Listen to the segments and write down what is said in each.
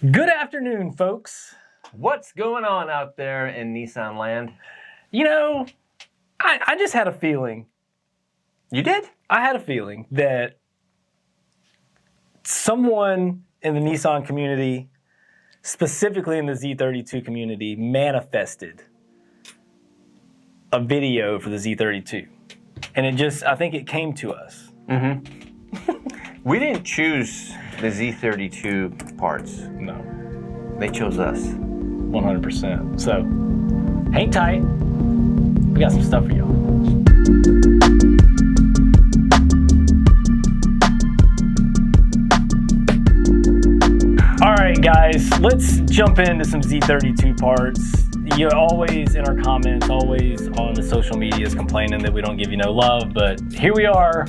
Good afternoon, folks. What's going on out there in Nissan land? You know, I just had a feeling. You did? I had a feeling that someone in the Nissan community, specifically in the Z32 community, manifested a video for the Z32. And I think it came to us. We didn't choose the Z32 parts. No. They chose us. 100%. So, hang tight. We got some stuff for y'all. All right, guys, let's jump into some Z32 parts. You're always in our comments, always on the social medias complaining that we don't give you no love, but here we are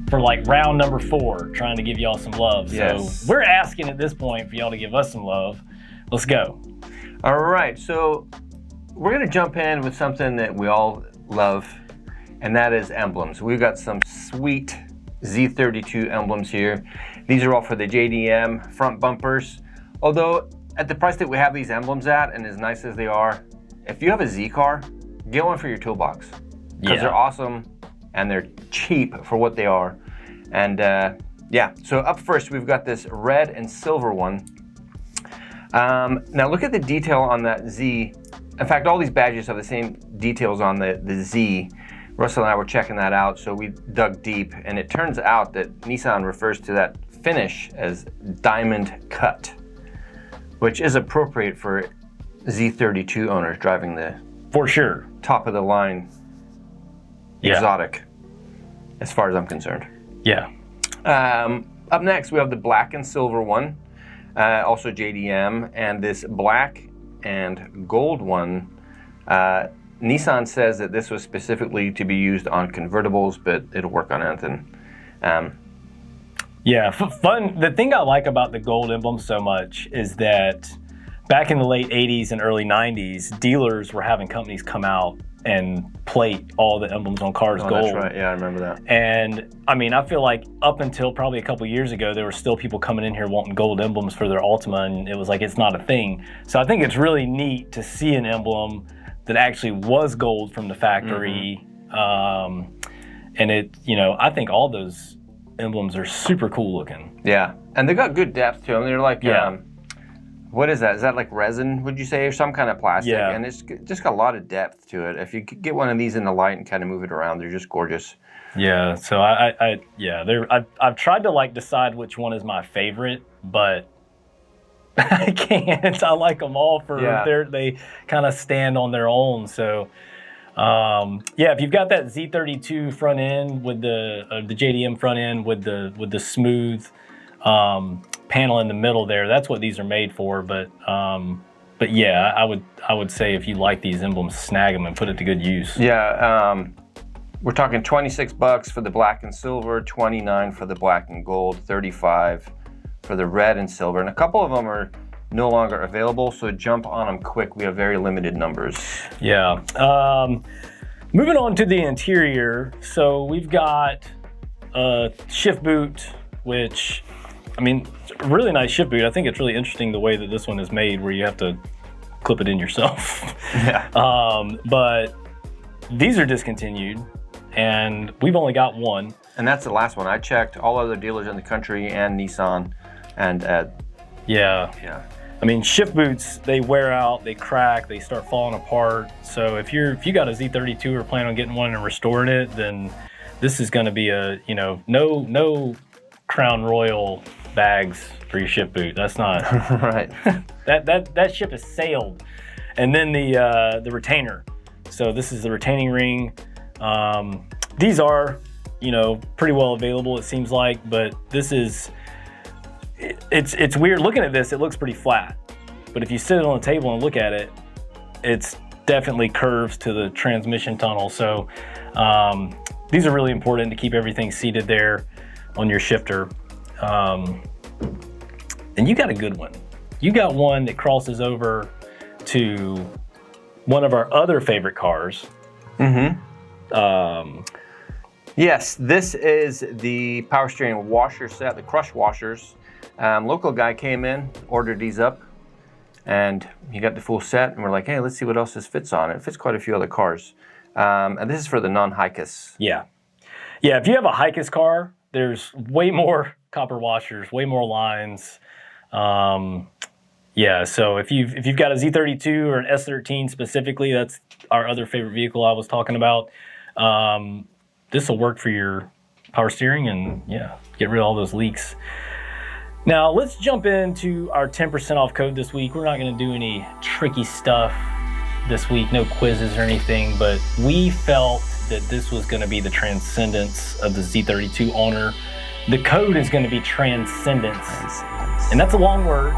for like round number 4, trying to give y'all some love. Yes. So we're asking at this point for y'all to give us some love. Let's go. All right, so we're gonna jump in with something that we all love, and that is emblems. We've got some sweet Z32 emblems here. These are all for the JDM front bumpers. Although at the price that we have these emblems at, and as nice as they are, if you have a Z car, get one for your toolbox. Because they're awesome and they're cheap for what they are. And yeah, so up first we've got this red and silver one. Now look at the detail on that Z. In fact, all these badges have the same details on the Z. Russell and I were checking that out, so we dug deep, and it turns out that Nissan refers to that finish as diamond cut, which is appropriate for Z32 owners driving the For sure. top of the line exotic, as far as I'm concerned. Yeah. Up next, we have the black and silver one, also JDM, and this black and gold one. Nissan says that this was specifically to be used on convertibles, but it'll work on anything. Yeah, fun. The thing I like about the gold emblem so much is that back in the late 80s and early 90s, dealers were having companies come out and plate all the emblems on cars gold. That's right, yeah, I remember that. And I mean, I feel like up until probably a couple years ago, there were still people coming in here wanting gold emblems for their Altima, and it was like, it's not a thing. So I think it's really neat to see an emblem that actually was gold from the factory. And it, you know, I think all those emblems are super cool looking. Yeah, and they got good depth to them. They're like, what is that? Is that like resin, would you say, or some kind of plastic? Yeah. And it's just got a lot of depth to it. If you could get one of these in the light and kind of move it around, they're just gorgeous. Yeah, so I've tried to like decide which one is my favorite, but I can't. I like them all for they kind of stand on their own. So yeah, if you've got that Z32 front end with the JDM front end with the smooth panel in the middle there, that's what these are made for. But yeah, I would say if you like these emblems, snag them and put it to good use. Yeah, we're talking $26 for the black and silver, $29 for the black and gold, $35 for the red and silver, and a couple of them are no longer available, so jump on them quick. We have very limited numbers. Yeah. Moving on to the interior, so we've got a shift boot, which, I mean, it's a really nice shift boot. I think it's really interesting the way that this one is made, where you have to clip it in yourself. Yeah. But these are discontinued, and we've only got one. And that's the last one. I checked all other dealers in the country and Nissan, and yeah. I mean, shift boots, they wear out, they crack, they start falling apart. So if you got a Z32 or plan on getting one and restoring it, then this is going to be a, you know, no Crown Royal bags for your shift boot. That's not right. that ship has sailed. And then the retainer. So this is the retaining ring. These are, you know, pretty well available, it seems like, but this is. It's weird looking at this. It looks pretty flat, but if you sit it on the table and look at it, it's definitely curves to the transmission tunnel. So these are really important to keep everything seated there on your shifter. And you got a good one. You got one that crosses over to one of our other favorite cars. Yes, this is the power steering washer set, the crush washers. Local guy came in, ordered these up, and he got the full set, and we're like, hey, let's see what else this fits on. It fits quite a few other cars. And this is for the non-Hicus. Yeah. Yeah, if you have a Hicus car, there's way more copper washers, way more lines. Yeah, so if you've got a Z32 or an S13 specifically, that's our other favorite vehicle I was talking about. This will work for your power steering and yeah, get rid of all those leaks. Now let's jump into our 10% off code this week. We're not going to do any tricky stuff this week, no quizzes or anything, but we felt that this was going to be the transcendence of the Z32 owner. The code is going to be transcendence, and that's a long word.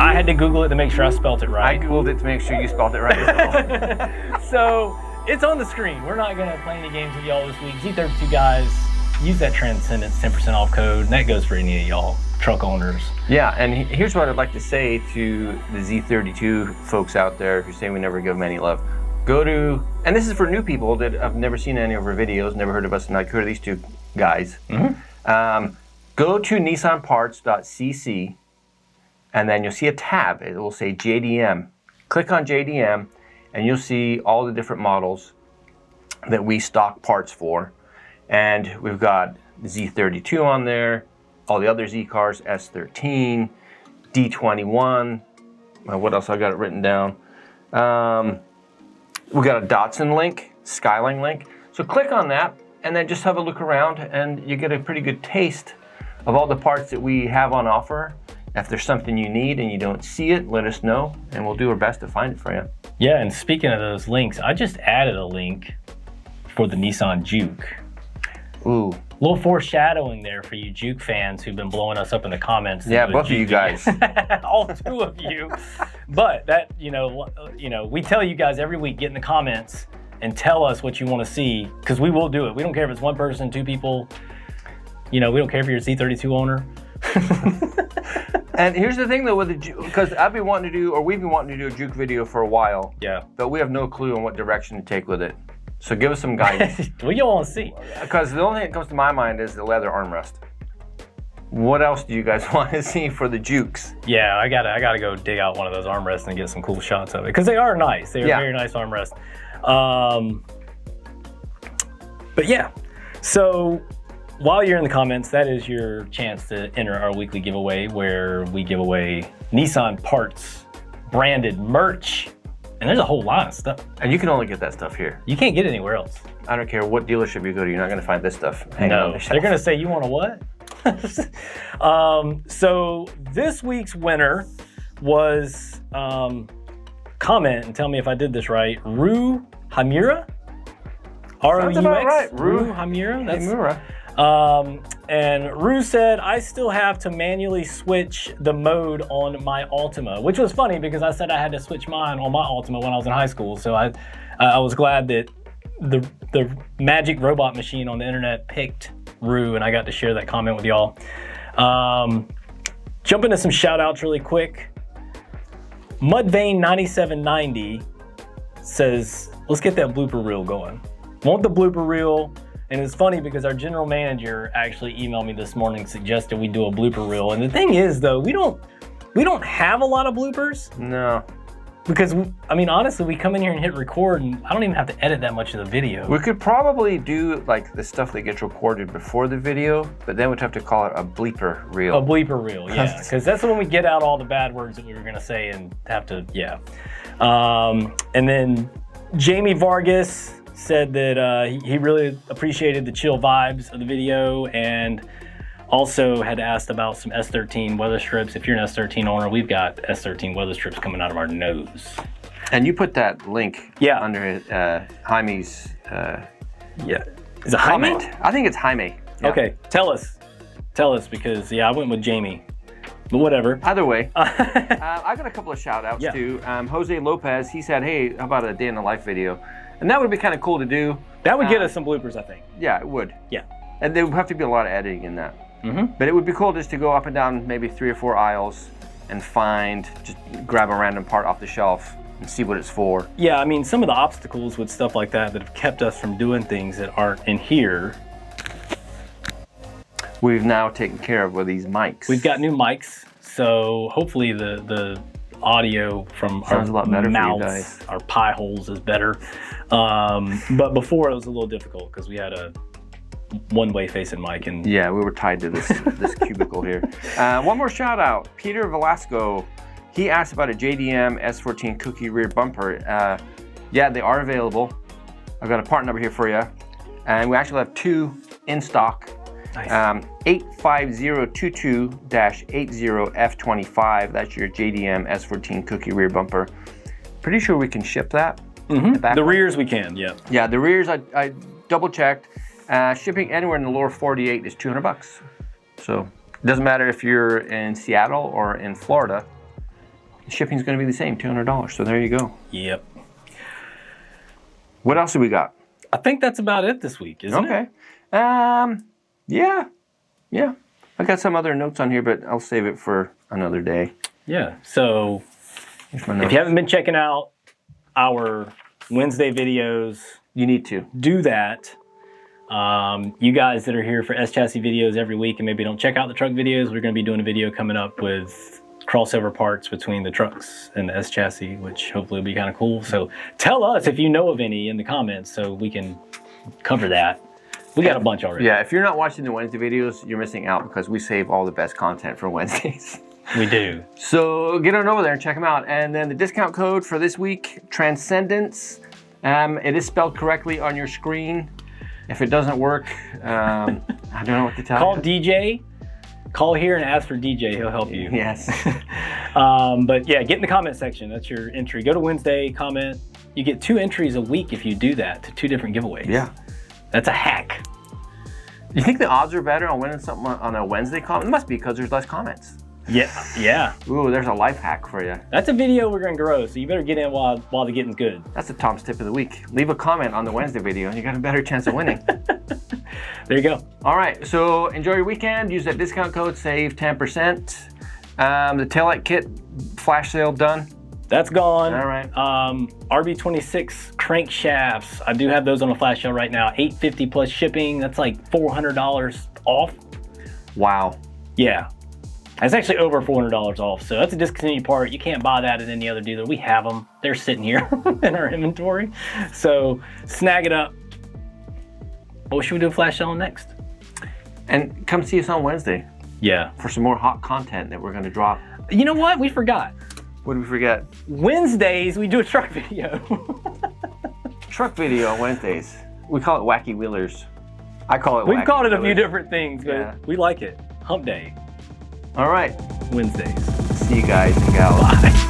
I had to Google it to make sure I spelled it right. I Googled it to make sure you spelled it right as well. So it's on the screen. We're not going to play any games with y'all this week. Z32 guys, use that transcendence 10% off code, and that goes for any of y'all truck owners. Yeah, and here's what I'd like to say to the Z32 folks out there who say we never give them any love. Go to, and this is for new people that have never seen any of our videos, never heard of us, and like, who are these two guys? Mm-hmm. Go to nissanpartscc, and then you'll see a tab. It will say JDM. Click on JDM, and you'll see all the different models that we stock parts for. And we've got the Z32 on there, all the other Z cars, S13, D21. What else I got it written down? We got a Datsun link, Skyline link. So click on that and then just have a look around and you get a pretty good taste of all the parts that we have on offer. If there's something you need and you don't see it, let us know and we'll do our best to find it for you. Yeah, and speaking of those links, I just added a link for the Nissan Juke. Ooh. A little foreshadowing there for you Juke fans who've been blowing us up in the comments. Yeah, both of you guys. All two of you. But that, you know, we tell you guys every week, get in the comments and tell us what you want to see, because we will do it. We don't care if it's one person, two people. You know, we don't care if you're a Z32 owner. And here's the thing though with the Juke, because I've been wanting to do, or we've been wanting to do a Juke video for a while. Yeah. But we have no clue on what direction to take with it. So give us some guidance. What you want to see? Because the only thing that comes to my mind is the leather armrest. What else do you guys want to see for the Jukes? Yeah, I gotta go dig out one of those armrests and get some cool shots of it, because they are nice. They are very nice armrests. But yeah, so while you're in the comments, that is your chance to enter our weekly giveaway, where we give away Nissan Parts branded merch. And there's a whole lot of stuff. And you can only get that stuff here. You can't get it anywhere else. I don't care what dealership you go to, you're not going to find this stuff. No, they're going to say, you want a what? So this week's winner was, comment and tell me if I did this right, Ru Hamura? R-O-U-X? Sounds about right. Ru Hamura? That's Hamura. And Ru said, I still have to manually switch the mode on my Altima, which was funny because I said I had to switch mine on my Altima when I was in high school. So I was glad that the magic robot machine on the internet picked Ru, and I got to share that comment with y'all. Jump into some shout outs really quick. Mudvayne9790 says, let's get that blooper reel going. Want the blooper reel. And it's funny because our general manager actually emailed me this morning, suggested we do a blooper reel. And the thing is though, we don't have a lot of bloopers. No. Because, I mean, honestly, we come in here and hit record and I don't even have to edit that much of the video. We could probably do like the stuff that gets recorded before the video, but then we'd have to call it a bleeper reel. A bleeper reel, yeah. Because that's when we get out all the bad words that we were gonna say and have to, yeah. And then Jamie Vargas said that he really appreciated the chill vibes of the video, and also had asked about some S13 weather strips. If you're an S13 owner, we've got S13 weather strips coming out of our nose. And you put that link under Jaime's yeah. Is it Jaime? comment. I think it's Jaime. Yeah. Okay, tell us because I went with Jamie. But whatever. Either way, I got a couple of shout outs too. Jose Lopez, he said, hey, how about a day in the life video? And that would be kind of cool to do. That would get us some bloopers, I think. Yeah, it would. Yeah. And there would have to be a lot of editing in that. Mm-hmm. But it would be cool just to go up and down maybe 3 or 4 aisles and just grab a random part off the shelf and see what it's for. Yeah, I mean, some of the obstacles with stuff like that have kept us from doing things that aren't in here we've now taken care of with these mics. We've got new mics, so hopefully the audio from Sounds a lot better for you mouths, guys. our pie holes is better. But before it was a little difficult because we had a one-way facing mic, and yeah, we were tied to this this cubicle here. One more shout out, Peter Velasco. He asked about a JDM S14 cookie rear bumper. Yeah, they are available. I've got a part number here for you, and we actually have 2 in stock. nice. 85022-80F25. That's your JDM S14 cookie rear bumper. Pretty sure we can ship that. The rears we can, yeah. Yeah, the rears I double checked. Shipping anywhere in the lower 48 is $200. So it doesn't matter if you're in Seattle or in Florida. Shipping is going to be the same, $200. So there you go. Yep. What else do we got? I think that's about it this week, isn't it? Okay. Yeah. I got some other notes on here, but I'll save it for another day. Yeah. So Here's my if notes. you haven't been checking out our Wednesday videos, You need to. do that. You guys that are here for S chassis videos every week and maybe don't check out the truck videos, we're going to be doing a video coming up with crossover parts between the trucks and the S chassis, which hopefully will be kind of cool. So tell us if you know of any in the comments so we can cover that. We got a bunch already. Yeah, if you're not watching the Wednesday videos, you're missing out because we save all the best content for Wednesdays. We do. So get on over there and check them out. And then the discount code for this week, transcendence. It is spelled correctly on your screen. If it doesn't work, I don't know what to tell Call you. DJ. Call here and ask for DJ. He'll help you. Yes. But yeah, get in the comment section. That's your entry. Go to Wednesday, comment. You get 2 entries a week if you do that to 2 different giveaways. Yeah. That's a hack. You think the odds are better on winning something on a Wednesday comment? It must be because there's less comments. Yeah. Ooh, there's a life hack for you. That's a video we're going to grow, so you better get in while the getting's good. That's the Tom's tip of the week. Leave a comment on the Wednesday video and you got a better chance of winning. There you go. All right, so enjoy your weekend. Use that discount code, save 10%. The taillight kit flash sale done. That's gone. All right. RB26 crankshafts. I do have those on a flash sale right now. $850 plus shipping. That's like $400 off. Wow. Yeah. It's actually over $400 off. So that's a discontinued part. You can't buy that at any other dealer. We have them. They're sitting here in our inventory. So snag it up. What should we do a flash sale on next? And come see us on Wednesday Yeah. for some more hot content that we're going to drop. You know what? We forgot. What did we forget? Wednesdays, we do a truck video. Truck video on Wednesdays. We call it Wacky Wheelers. I call it We've Wacky called it a few Wheelers. different things, but Yeah. we like it. Hump day, All right. Wednesdays. See you guys and gals. Bye.